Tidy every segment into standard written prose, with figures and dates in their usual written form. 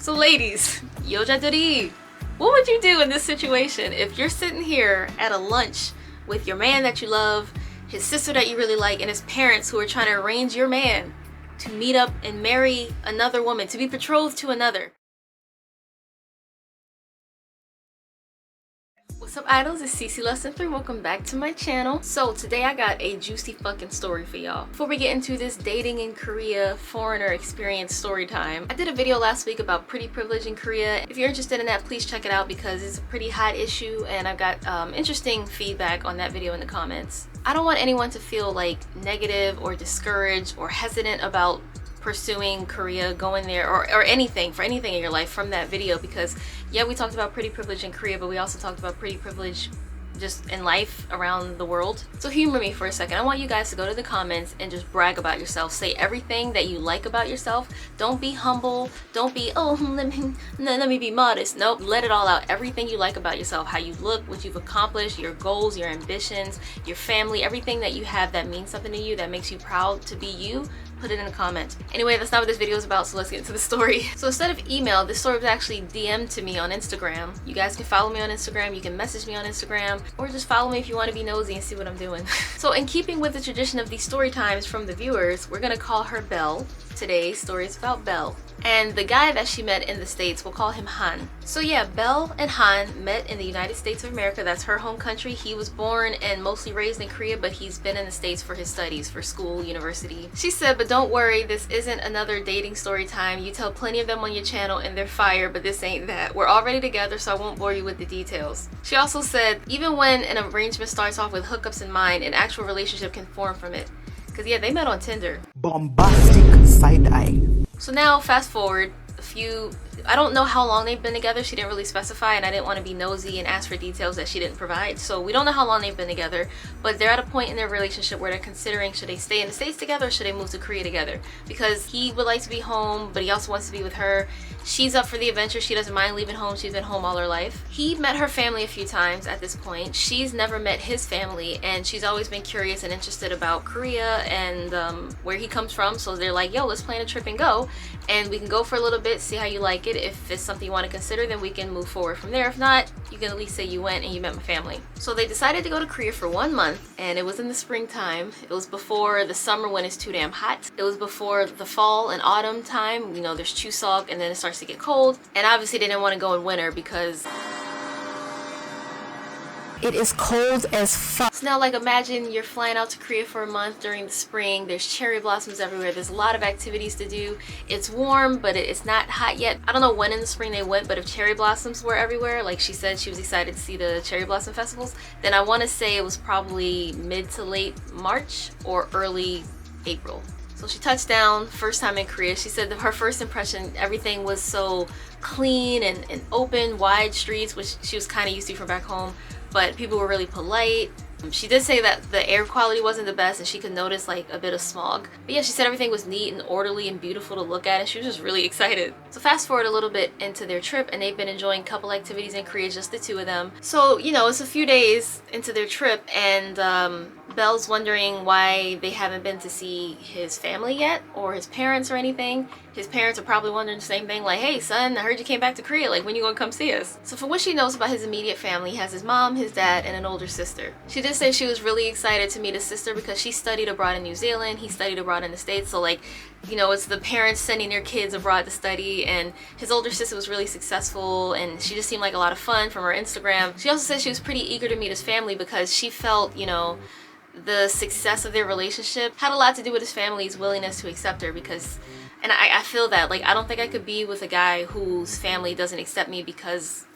So ladies, 여자들이, what would you do in this situation if you're sitting here at a lunch with your man that you love, his sister that you really like, and his parents who are trying to arrange your man to meet up and marry another woman, to be betrothed to another? What's up, idols? It's Cece Lesson 3. Welcome back to my channel. So today I got a juicy fucking story for y'all. Before we get into this dating in Korea foreigner experience story time, I did a video last week about pretty privilege in Korea. If you're interested in that, please check it out because it's a pretty hot issue and I've got interesting feedback on that video in the comments. I don't want anyone to feel like negative or discouraged or hesitant about pursuing Korea, going there, or anything, for anything in your life from that video, because yeah, we talked about pretty privilege in Korea, but we also talked about pretty privilege just in life around the world. So humor me for a second. I want you guys to go to the comments and just brag about yourself. Say everything that you like about yourself. Don't be humble. Don't be, oh, let me be modest. Nope, let it all out. Everything you like about yourself, how you look, what you've accomplished, your goals, your ambitions, your family, everything that you have that means something to you, that makes you proud to be you, put it in the comments. Anyway, that's not what this video is about, so let's get into the story. So instead of email, this story was actually DM'd to me on Instagram. You guys can follow me on Instagram, you can message me on Instagram, or just follow me if you want to be nosy and see what I'm doing. So in keeping with the tradition of these story times from the viewers, we're gonna call her Belle. Today's story is about Belle. And the guy that she met in the States, we'll call him Han. So yeah, Belle and Han met in the United States of America. That's her home country. He was born and mostly raised in Korea, but he's been in the States for his studies, for school, university. She said, but don't worry, this isn't another dating story time. You tell plenty of them on your channel and they're fire, but this ain't that. We're already together, so I won't bore you with the details. She also said, even when an arrangement starts off with hookups in mind, an actual relationship can form from it. Because yeah, they met on Tinder. Bombastic side eye. So now fast forward a few, I don't know how long they've been together. She didn't really specify and I didn't want to be nosy and ask for details that she didn't provide. So we don't know how long they've been together, but they're at a point in their relationship where they're considering, should they stay in the States together or should they move to Korea together? Because he would like to be home, but he also wants to be with her. She's up for the adventure. She doesn't mind leaving home. She's been home all her life. He met her family a few times at this point. She's never met his family and she's always been curious and interested about Korea and where he comes from. So they're like, yo, let's plan a trip and go. And we can go for a little bit, see how you like it. If it's something you want to consider, then we can move forward from there. If not, you can at least say you went and you met my family. So they decided to go to Korea for 1 month, and it was in the springtime. It was before the summer when it's too damn hot. It was before the fall and autumn time. You know, there's Chuseok and then it starts to get cold. And obviously they didn't want to go in winter because It is cold as fuck. so now, like, imagine you're flying out to Korea for a month during the spring. There's cherry blossoms everywhere. There's a lot of activities to do. It's warm, but it's not hot yet. I don't know when in the spring they went, but if cherry blossoms were everywhere, like she said she was excited to see the cherry blossom festivals, then I want to say it was probably mid to late March or early April. So she touched down, first time in Korea. She said that her first impression, everything was so clean and open, wide streets, which she was kind of used to from back home. But people were really polite. She did say that the air quality wasn't the best and she could notice like a bit of smog. But yeah, she said everything was neat and orderly and beautiful to look at and she was just really excited. So fast forward a little bit into their trip and they've been enjoying a couple activities in Korea, just the two of them. So, you know, it's a few days into their trip and Belle's wondering why they haven't been to see his family yet or his parents or anything. His parents are probably wondering the same thing, like, hey son, I heard you came back to Korea, like when you gonna come see us? So for what she knows about his immediate family, he has his mom, his dad, and an older sister. She did say she was really excited to meet his sister because she studied abroad in New Zealand, he studied abroad in the States, so like, you know, it's the parents sending their kids abroad to study, and his older sister was really successful and she just seemed like a lot of fun from her Instagram. She also said she was pretty eager to meet his family because she felt, you know, the success of their relationship had a lot to do with his family's willingness to accept her because, and I feel that, like, I don't think I could be with a guy whose family doesn't accept me because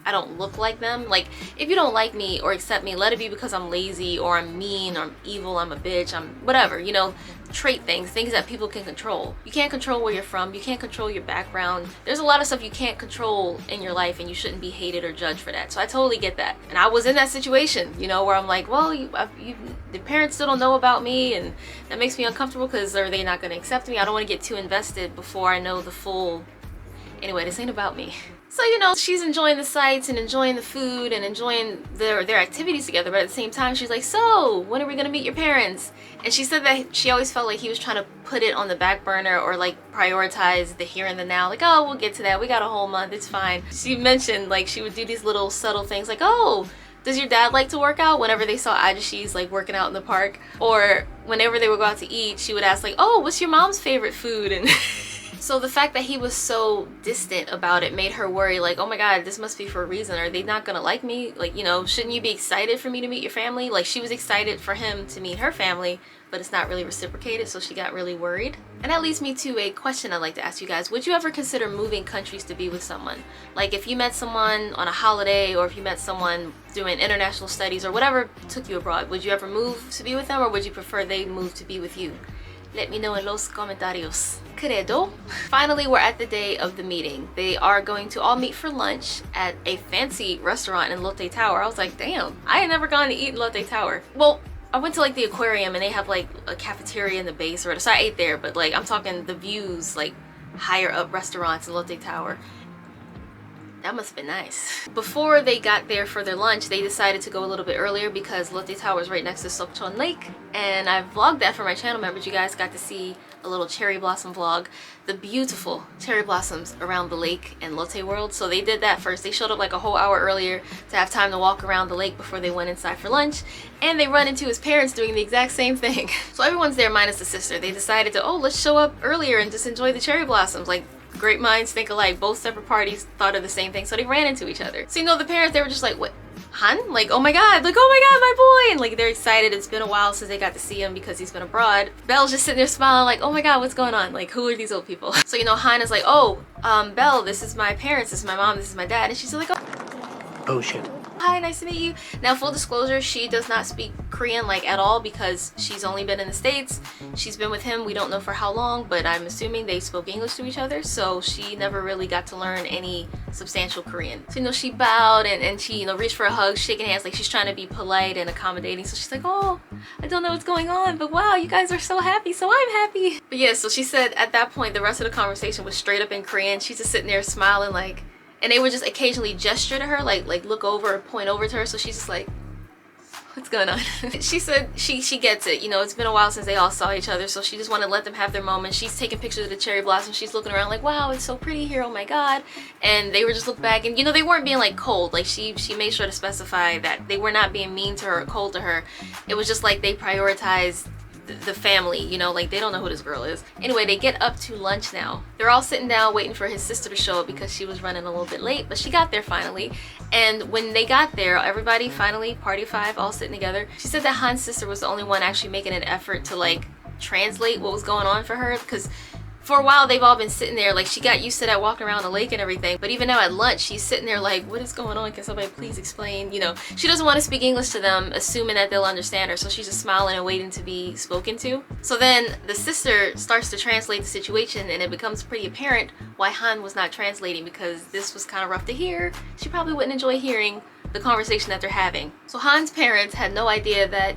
I don't look like them. Like, if you don't like me or accept me, let it be because I'm lazy or I'm mean or I'm evil, I'm a bitch, I'm whatever, you know, trait things that people can control. You can't control where you're from, you can't control your background. There's a lot of stuff you can't control in your life and you shouldn't be hated or judged for that. So I totally get that. And I was in that situation, you know, where I'm like, well, the parents still don't know about me and that makes me uncomfortable because are they not going to accept me? I don't want to get too invested before I know the full Anyway, this ain't about me. So, you know, she's enjoying the sights and enjoying the food and enjoying their activities together, but at the same time, she's like, so, when are we gonna meet your parents? And she said that she always felt like he was trying to put it on the back burner or like prioritize the here and the now. Like, oh, we'll get to that. We got a whole month. It's fine. She mentioned like she would do these little subtle things like, oh, does your dad like to work out? Whenever they saw Ajishi's like working out in the park, or whenever they would go out to eat, she would ask like, oh, what's your mom's favorite food? And so the fact that he was so distant about it made her worry, like, oh my god, this must be for a reason. Are they not gonna like me? Like, you know, shouldn't you be excited for me to meet your family? Like, she was excited for him to meet her family, but it's not really reciprocated, so she got really worried. And that leads me to a question I'd like to ask you guys. Would you ever consider moving countries to be with someone? Like, if you met someone on a holiday, or if you met someone doing international studies, or whatever took you abroad, would you ever move to be with them, or would you prefer they move to be with you? Let me know in los comentarios. Credo. Finally, we're at the day of the meeting. They are going to all meet for lunch at a fancy restaurant in Lotte Tower. I was like, damn, I ain't never gone to eat in Lotte Tower. Well, I went to like the aquarium and they have like a cafeteria in the base or whatever, so I ate there, but like I'm talking the views, like higher up restaurants in Lotte Tower. That must have been nice. Before they got there for their lunch, they decided to go a little bit earlier because Lotte Tower is right next to Sokchon Lake, and I vlogged that for my channel members. You guys got to see a little cherry blossom vlog, the beautiful cherry blossoms around the lake in Lotte World. So they did that first. They showed up like a whole hour earlier to have time to walk around the lake before they went inside for lunch, and they run into his parents doing the exact same thing. So everyone's there minus the sister. They decided to, oh, let's show up earlier and just enjoy the cherry blossoms. Like, great minds think alike. Both separate parties thought of the same thing, so they ran into each other. So, you know, the parents, they were just like, what, Han? Like, oh my god, like, oh my god, my boy! And like, they're excited. It's been a while since they got to see him because he's been abroad. Belle's just sitting there smiling like, oh my god, what's going on? Like, who are these old people? So, you know, Han is like, oh, Belle, this is my parents, this is my mom, this is my dad. And she's like, Oh shit. hi, nice to meet you. Now, full disclosure, she does not speak Korean like at all because she's only been in the States. She's been with him, we don't know for how long, but I'm assuming they spoke English to each other, so she never really got to learn any substantial Korean. So, you know, she bowed and she, you know, reached for a hug, shaking hands, like she's trying to be polite and accommodating. So she's like, oh, I don't know what's going on, but wow, you guys are so happy, so I'm happy. But yeah, so she said at that point, the rest of the conversation was straight up in Korean. She's just sitting there smiling like, and they would just occasionally gesture to her, like look over or point over to her. So she's just like, what's going on? She said she gets it. You know, it's been a while since they all saw each other, so she just wanted to let them have their moment. She's taking pictures of the cherry blossom. She's looking around like, wow, it's so pretty here. Oh my god. And they were just look back, and you know, they weren't being like cold. Like she made sure to specify that they were not being mean to her or cold to her. It was just like they prioritized the family, you know, like they don't know who this girl is. Anyway, they get up to lunch now. They're all sitting down waiting for his sister to show up because she was running a little bit late, but she got there finally. And when they got there, everybody finally, party five, all sitting together. She said that Han's sister was the only one actually making an effort to like translate what was going on for her, because for a while they've all been sitting there, like she got used to that walking around the lake and everything, but even now at lunch she's sitting there like, what is going on? Can somebody please explain? You know, she doesn't want to speak English to them, assuming that they'll understand her, so she's just smiling and waiting to be spoken to. So then the sister starts to translate the situation, and it becomes pretty apparent why Han was not translating, because this was kind of rough to hear. She probably wouldn't enjoy hearing the conversation that they're having. So Han's parents had no idea that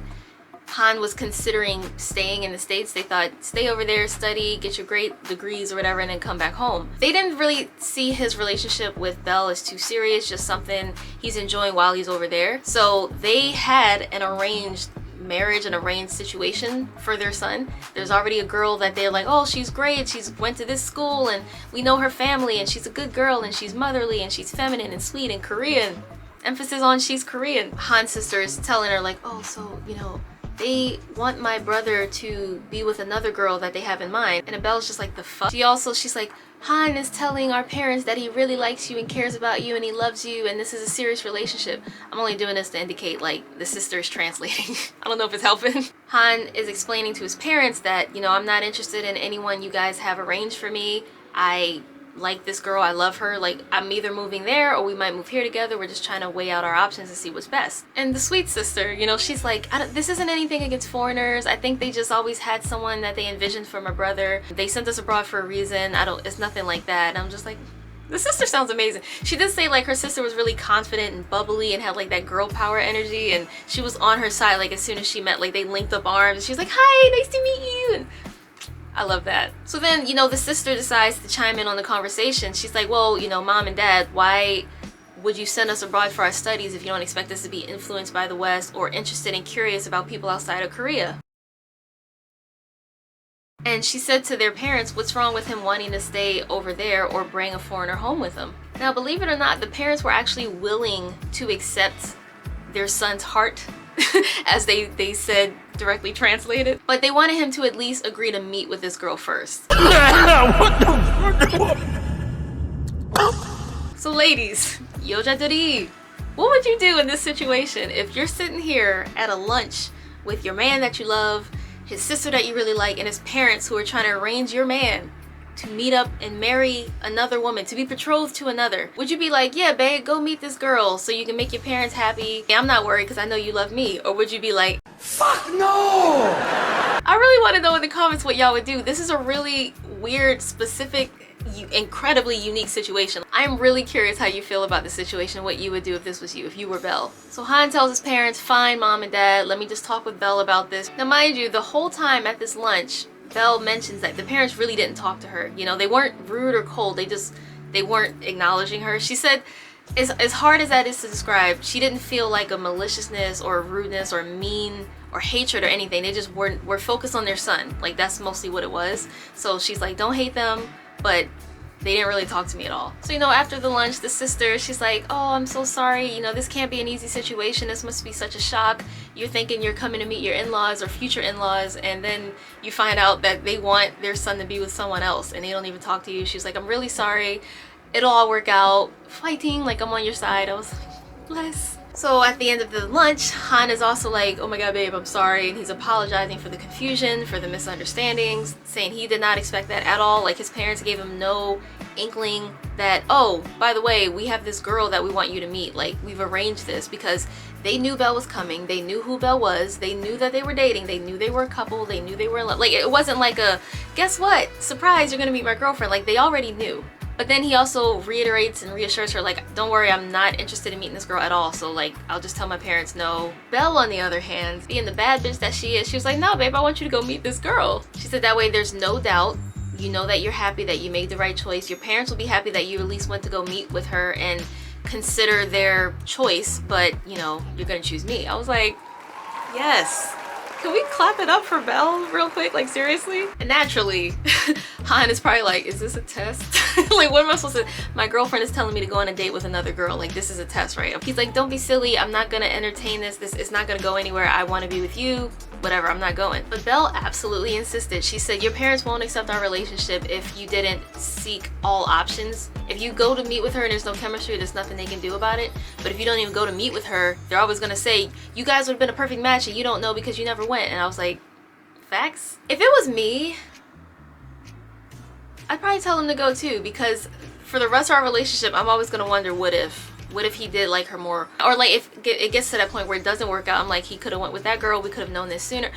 Han was considering staying in the States. They thought, stay over there, study, get your great degrees or whatever, and then come back home. They didn't really see his relationship with Belle as too serious, just something he's enjoying while he's over there. So they had an arranged marriage, an arranged situation for their son. There's already a girl that they're like, oh, she's great, she's went to this school and we know her family and she's a good girl and she's motherly and she's feminine and sweet and Korean. Emphasis on she's Korean. Han's sister is telling her like, oh, so, you know, they want my brother to be with another girl that they have in mind. And Belle's just like, the fuck? She's like, Han is telling our parents that he really likes you and cares about you and he loves you and this is a serious relationship. I'm only doing this to indicate like the sister is translating. I don't know if it's helping. Han is explaining to his parents that, you know, I'm not interested in anyone you guys have arranged for me. I like this girl, I love her, like I'm either moving there or we might move here together. We're just trying to weigh out our options and see what's best. And the sweet sister, you know, she's like, this isn't anything against foreigners. I think they just always had someone that they envisioned for my brother. They sent us abroad for a reason. It's nothing like that. And I'm just like, the sister sounds amazing. She did say like her sister was really confident and bubbly and had like that girl power energy, and she was on her side like as soon as she met, like they linked up arms. She was like, hi, nice to meet you. And I love that. So then, you know, the sister decides to chime in on the conversation. She's like, well, you know, mom and dad, why would you send us abroad for our studies if you don't expect us to be influenced by the West or interested and curious about people outside of Korea? And she said to their parents, what's wrong with him wanting to stay over there or bring a foreigner home with him? Now, believe it or not, the parents were actually willing to accept their son's heart, as they said, directly translated. But they wanted him to at least agree to meet with this girl first. So ladies, 여자들이, what would you do in this situation if you're sitting here at a lunch with your man that you love, his sister that you really like, and his parents who are trying to arrange your man to meet up and marry another woman, to be betrothed to another? Would you be like, yeah, babe, go meet this girl so you can make your parents happy? Yeah, I'm not worried because I know you love me. Or would you be like, fuck no? I really want to know in the comments what y'all would do. This is a really weird, specific, incredibly unique situation. I'm really curious how you feel about the situation, what you would do if this was you, if you were Belle. So Han tells his parents, fine, mom and dad, let me just talk with Belle about this. Now mind you, the whole time at this lunch, Belle mentions that the parents really didn't talk to her. You know, they weren't rude or cold, they weren't acknowledging her. She said, as hard as that is to describe, she didn't feel like a maliciousness or rudeness or mean or hatred or anything. They just were focused on their son. Like, that's mostly what it was. So she's like, don't hate them, but they didn't really talk to me at all. So, you know, after the lunch, the sister, she's like, oh, I'm so sorry. You know, this can't be an easy situation. This must be such a shock. You're thinking you're coming to meet your in-laws or future in-laws, and then you find out that they want their son to be with someone else and they don't even talk to you. She's like, I'm really sorry. It'll all work out. Fighting, like, I'm on your side. I was like, bless. So at the end of the lunch, Han is also like, oh my god, babe, I'm sorry. And he's apologizing for the confusion, for the misunderstandings, saying he did not expect that at all. Like, his parents gave him no inkling that, oh, by the way, we have this girl that we want you to meet. Like, we've arranged this because they knew Belle was coming. They knew who Belle was. They knew that they were dating. They knew they were a couple. They knew they were in love. Like, it wasn't like a, guess what? Surprise, you're gonna meet my girlfriend. Like, they already knew. But then he also reiterates and reassures her, like, don't worry, I'm not interested in meeting this girl at all. So, like, I'll just tell my parents no. Belle, on the other hand, being the bad bitch that she is, she was like, no, babe, I want you to go meet this girl. She said that way there's no doubt. You know that you're happy that you made the right choice. Your parents will be happy that you at least went to go meet with her and consider their choice. But, you know, you're gonna choose me. I was like, yes. Can we clap it up for Belle real quick? Like, seriously? And naturally, Han is probably like, is this a test? Like, what am I supposed to, my girlfriend is telling me to go on a date with another girl. Like, this is a test, right? He's like, don't be silly. I'm not gonna entertain this. This is not gonna go anywhere. I wanna be with you. Whatever, I'm not going. But Belle absolutely insisted. She said, your parents won't accept our relationship if you didn't seek all options. If you go to meet with her and there's no chemistry, there's nothing they can do about it. But if you don't even go to meet with her, they're always gonna say, you guys would have been a perfect match and you don't know because you never went. And I was like, facts? If it was me, I'd probably tell him to go too, because for the rest of our relationship, I'm always gonna wonder, what if he did like her more? Or like, if it gets to that point where it doesn't work out, I'm like, he could have went with that girl, we could have known this sooner.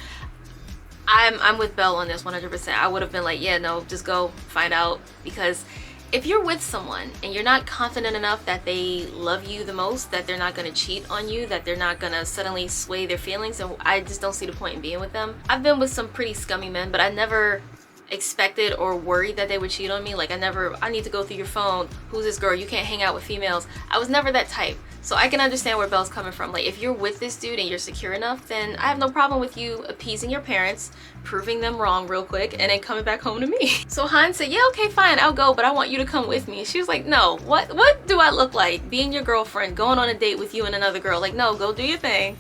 I'm with Belle on this 100%. I would have been like, yeah, no, just go find out. Because if you're with someone and you're not confident enough that they love you the most, that they're not gonna cheat on you, that they're not gonna suddenly sway their feelings, and I just don't see the point in being with them. I've been with some pretty scummy men, but I never expected or worried that they would cheat on me. Like, I need to go through your phone. Who's this girl? You can't hang out with females. I was never that type. So I can understand where Belle's coming from. Like, if you're with this dude and you're secure enough, then I have no problem with you appeasing your parents, proving them wrong real quick, and then coming back home to me. So Han said, yeah, okay, fine, I'll go, but I want you to come with me. And she was like, no, what do I look like being your girlfriend, going on a date with you and another girl? Like, no, go do your thing.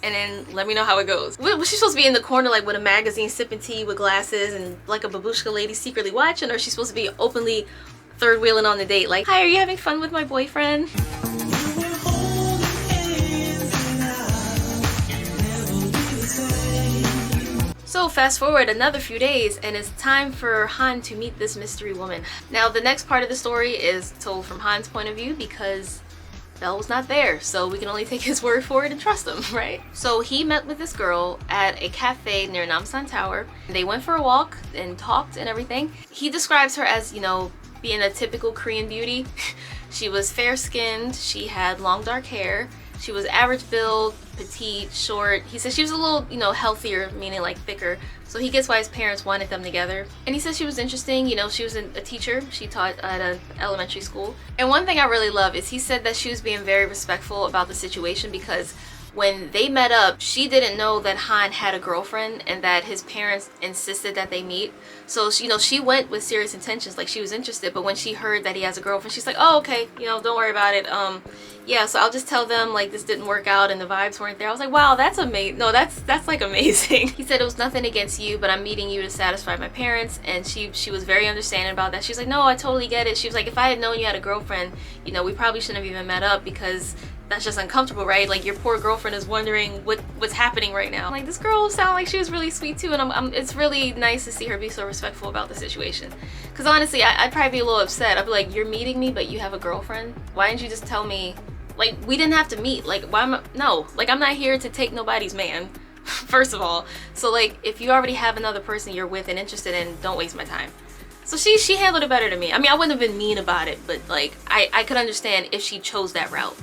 And then let me know how it goes. Was she supposed to be in the corner like with a magazine sipping tea with glasses and like a babushka lady secretly watching, or is she supposed to be openly third wheeling on the date like, hi, are you having fun with my boyfriend? So fast forward another few days and it's time for Han to meet this mystery woman. Now the next part of the story is told from Han's point of view because Belle was not there, so we can only take his word for it and trust him, right? So he met with this girl at a cafe near Namsan Tower. They went for a walk and talked and everything. He describes her as, you know, being a typical Korean beauty. She was fair-skinned, she had long dark hair, She was average build, petite, short. He said she was a little, you know, healthier, meaning like thicker. So he gets why his parents wanted them together. And he said she was interesting. You know, she was a teacher. She taught at an elementary school. And one thing I really love is he said that she was being very respectful about the situation because when they met up, she didn't know that Han had a girlfriend and that his parents insisted that they meet. So, you know, she went with serious intentions, like she was interested. But when she heard that he has a girlfriend, she's like, oh, okay, you know, don't worry about it. Yeah, so I'll just tell them like this didn't work out and the vibes weren't there. I was like, wow, that's amazing. No, that's like amazing. He said it was nothing against you, but I'm meeting you to satisfy my parents. And she was very understanding about that. She's like, no, I totally get it. She was like, if I had known you had a girlfriend, you know, we probably shouldn't have even met up because that's just uncomfortable, right? Like your poor girlfriend is wondering what's happening right now. Like this girl sounded like she was really sweet too, and it's really nice to see her be so respectful about the situation. Because honestly, I'd probably be a little upset. I'd be like, you're meeting me, but you have a girlfriend? Why didn't you just tell me? Like we didn't have to meet. Like why am I? No, like I'm not here to take nobody's man. First of all, so like if you already have another person you're with and interested in, don't waste my time. So she handled it better than me. I mean, I wouldn't have been mean about it, but like I could understand if she chose that route.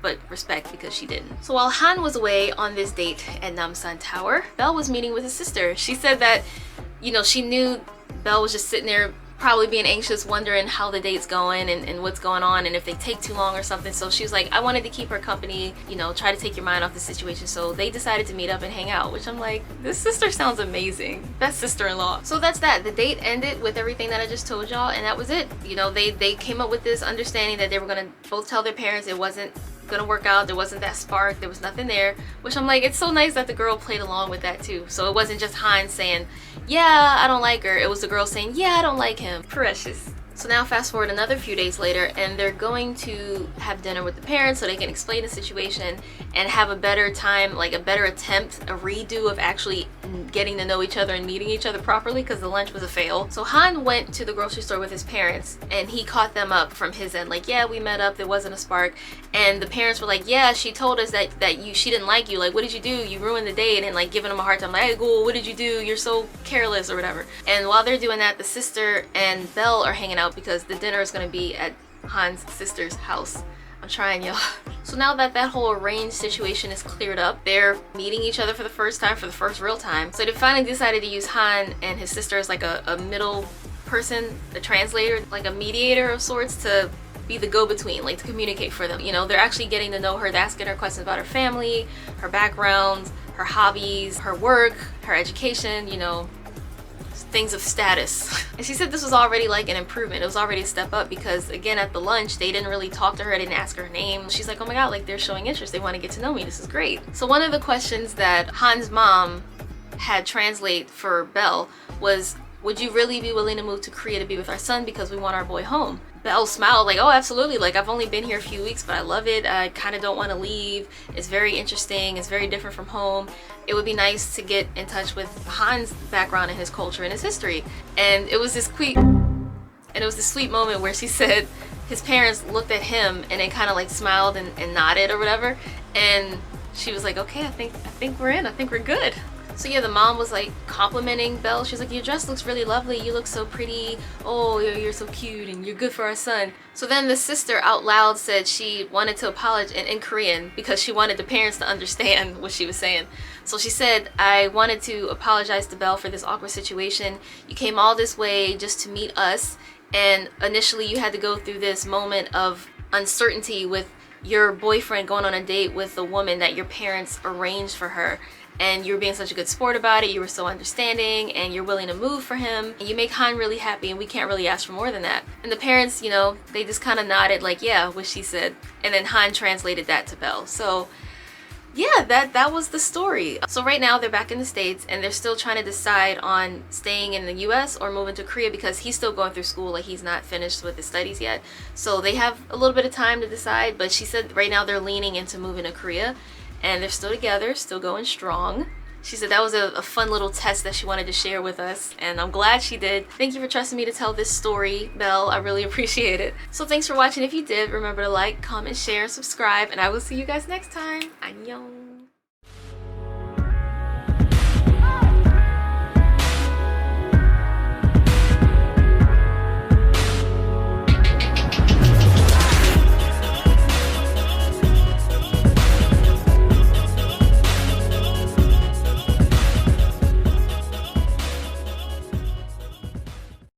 But respect because she didn't. So while Han was away on this date at Namsan Tower, Belle was meeting with his sister. She said that, you know, she knew Belle was just sitting there probably being anxious, wondering how the date's going and what's going on and if they take too long or something. So she was like, I wanted to keep her company, you know, try to take your mind off the situation. So they decided to meet up and hang out, which I'm like, this sister sounds amazing. Best sister-in-law. So that's that. The date ended with everything that I just told y'all, and that was it. You know, they came up with this understanding that they were gonna both tell their parents it wasn't gonna work out. There wasn't that spark. There was nothing there, which I'm like, it's so nice that the girl played along with that too. So it wasn't just Hines saying, yeah, I don't like her. It was the girl saying, yeah, I don't like him. Precious. So now fast forward another few days later, and they're going to have dinner with the parents so they can explain the situation and have a better time, like a better attempt, a redo of actually getting to know each other and meeting each other properly, because the lunch was a fail. So Han went to the grocery store with his parents and he caught them up from his end, like, yeah, we met up, there wasn't a spark. And the parents were like, yeah, she told us that she didn't like you, like, what did you do? You ruined the date, and like giving them a hard time, like, hey, cool, what did you do? You're so careless or whatever. And while they're doing that, the sister and Belle are hanging out because the dinner is going to be at Han's sister's house. I'm trying, y'all. So now that that whole arranged situation is cleared up, they're meeting each other for the first time, for the first real time. So they finally decided to use Han and his sister as like a middle person, a translator, like a mediator of sorts, to be the go-between, like to communicate for them. You know, they're actually getting to know her, they're asking her questions about her family, her background, her hobbies, her work, her education, you know, things of status. And she said this was already like an improvement. It was already a step up because, again, at the lunch, they didn't really talk to her, didn't ask her name. She's like, oh my god, like they're showing interest. They want to get to know me. This is great. So one of the questions that Han's mom had translate for Belle was, would you really be willing to move to Korea to be with our son because we want our boy home? Belle smiled like, oh, absolutely. Like, I've only been here a few weeks, but I love it. I kind of don't want to leave. It's very interesting. It's very different from home. It would be nice to get in touch with Han's background and his culture and his history. And it was this sweet moment where she said his parents looked at him and they kind of like smiled and nodded or whatever. And she was like, okay, I think we're in. I think we're good. So yeah, the mom was like complimenting Belle. She's like, your dress looks really lovely. You look so pretty. Oh, you're so cute and you're good for our son. So then the sister out loud said she wanted to apologize in Korean because she wanted the parents to understand what she was saying. So she said, I wanted to apologize to Belle for this awkward situation. You came all this way just to meet us. And initially you had to go through this moment of uncertainty with your boyfriend going on a date with a woman that your parents arranged for her. And you were being such a good sport about it, you were so understanding, and you're willing to move for him, and you make Han really happy, and we can't really ask for more than that. And the parents, you know, they just kind of nodded like, yeah, what she said. And then Han translated that to Belle. So yeah, that was the story. So right now they're back in the States, and they're still trying to decide on staying in the US or moving to Korea because he's still going through school, like he's not finished with his studies yet. So they have a little bit of time to decide, but she said right now they're leaning into moving to Korea. And they're still together, still going strong. She said that was a fun little test that she wanted to share with us, and I'm glad she did. Thank you for trusting me to tell this story, Belle. I really appreciate it. So thanks for watching. If you did, remember to like, comment, share, and subscribe, and I will see you guys next time. Annyeong.